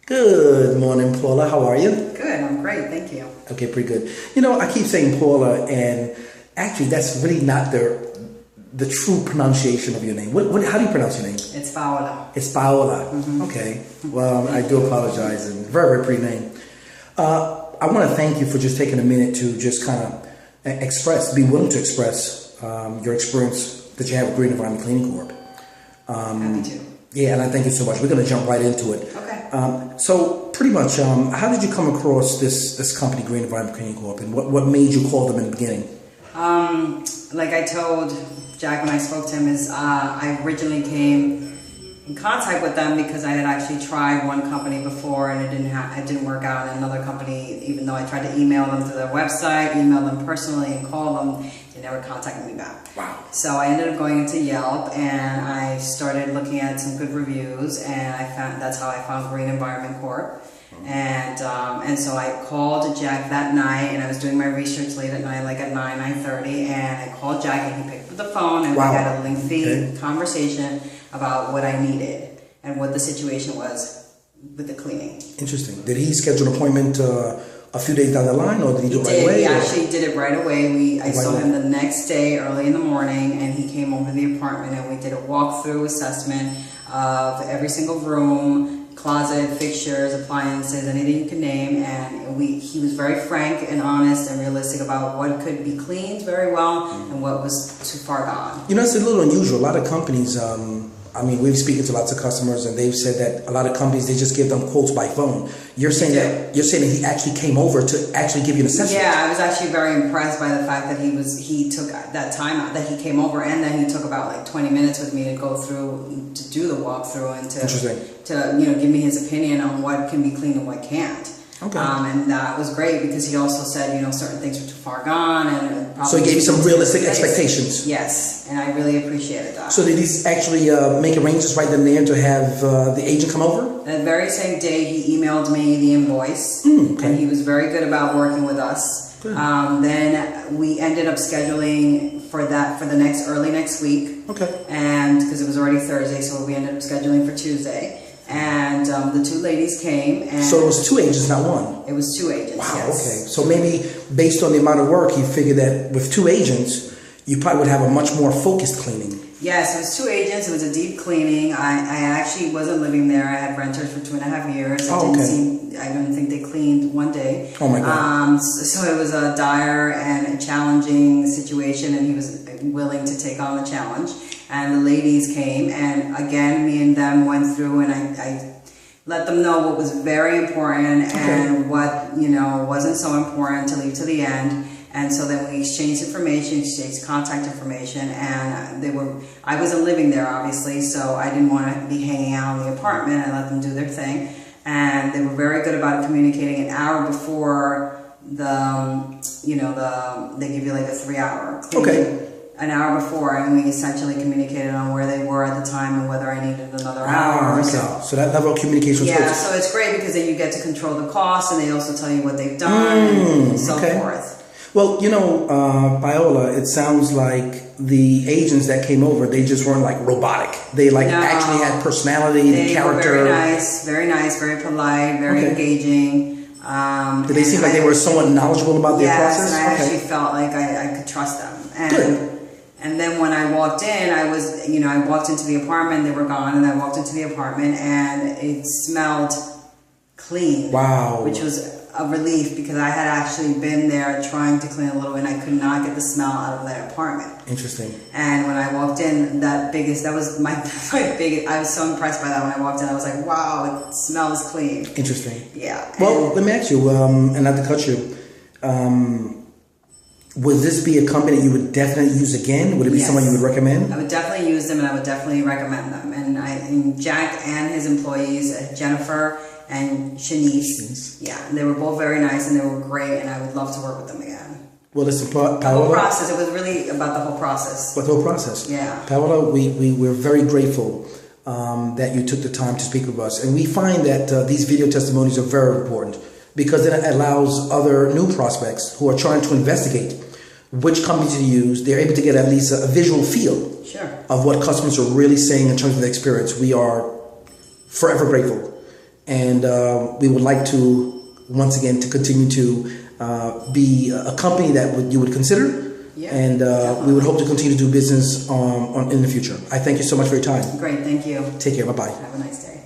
Good morning, Paula. How are you? Good, I'm great, thank you. Okay, pretty good. You know, I keep saying Paula, and actually that's really not the true pronunciation of your name. How do you pronounce your name? It's Paola. It's Paola. Okay. Well, I do apologize, and very, very pretty name. I want to thank you for just taking a minute to just kind of be willing to express your experience that you have with Green Environment Cleaning Corp. Happy to. Yeah, and I thank you so much. We're going to jump right into it. Okay. So pretty much, how did you come across this company, Green Environment Cleaning Corp, and what made you call them in the beginning? Like I told Jack when I spoke to him, I originally came in contact with them because I had actually tried one company before and it didn't work out. And another company, even though I tried to email them through their website, email them personally, and call them, they never contacted me back. Wow. So I ended up going into Yelp and I started looking at some good reviews, and that's how I found Green Environment Corp. And so I called Jack that night, and I was doing my research late at night, like at 9:30, and I called Jack, and he picked up the phone, and we had a lengthy conversation about what I needed and what the situation was with the cleaning. Interesting. Did he schedule an appointment a few days down the line, or did he do it right away? He actually did it right away. I saw him the next day early in the morning, and he came over to the apartment, and we did a walkthrough assessment of every single room, closet, fixtures, appliances, anything you can name, and he was very frank and honest and realistic about what could be cleaned very well and what was too far gone. You know, it's a little unusual. A lot of companies, we've speaking to lots of customers, and they've said that a lot of companies, they just give them quotes by phone. You're saying that he actually came over to actually give you an assessment. Yeah, I was actually very impressed by the fact that he took that time out, that he came over, and then he took about like 20 minutes with me to go through, to do the walkthrough, and to give me his opinion on what can be cleaned and what can't. Okay. And that was great because he also said, certain things were too far gone, and probably so he gave you some realistic expectations. Yes, and I really appreciated that. So did he actually make arrangements right then and there to have the agent come over? That very same day, he emailed me the invoice, and he was very good about working with us. Then we ended up scheduling for the early next week. Okay. And because it was already Thursday, so we ended up scheduling for Tuesday. And the two ladies came. And so it was two agents, not one? It was two agents, wow, yes. Okay. So maybe based on the amount of work, you figured that with two agents, you probably would have a much more focused cleaning. Yes, it was two agents. It was a deep cleaning. I actually wasn't living there. I had renters for 2.5 years. I don't think they cleaned one day. Oh my God. So it was a dire and a challenging situation, and he was willing to take on the challenge. And the ladies came, and again, me and them went through, and I let them know what was very important and what wasn't so important to leave to the end. And so then we exchanged information, exchanged contact information, and I wasn't living there, obviously, so I didn't want to be hanging out in the apartment. I let them do their thing, and they were very good about communicating an hour before they give you like a 3-hour cleaning. An hour before, and we essentially communicated on where they were at the time and whether I needed another hour or so. So that level of communication was good. Yeah, so it's great because then you get to control the costs, and they also tell you what they've done and so forth. Well, Paola, it sounds like the agents that came over, they just weren't like robotic. They actually had personality, the character. Were very nice, very polite, very engaging. Did they seem like they were somewhat knowledgeable about their process? Yes, and I actually felt like I could trust them. Good. And then when I walked in, I walked into the apartment, they were gone, and I walked into the apartment, and it smelled clean. Wow. Which was a relief because I had actually been there trying to clean a little, and I could not get the smell out of that apartment. Interesting. And when I walked in, that was my biggest, I was so impressed by that when I walked in. I was like, wow, it smells clean. Interesting. Yeah. Well, let me ask you, and not to cut you, would this be a company you would definitely use again? Would it be someone you would recommend? I would definitely use them, and I would definitely recommend them. And Jack and his employees, Jennifer and Shanice, they were both very nice, and they were great, and I would love to work with them again. Well, listen, Paola, the whole process, it was really about the whole process. What the whole process? Yeah. Paola, we're very grateful that you took the time to speak with us. And we find that these video testimonies are very important because it allows other new prospects who are trying to investigate which companies to use. They're able to get at least a visual feel of what customers are really saying in terms of the experience. We are forever grateful. and we would like to once again to continue to be a company that you would consider. Yeah, and we would hope to continue to do business in the future. I thank you so much for your time. Great, thank you. Take care. Bye-bye. Have a nice day.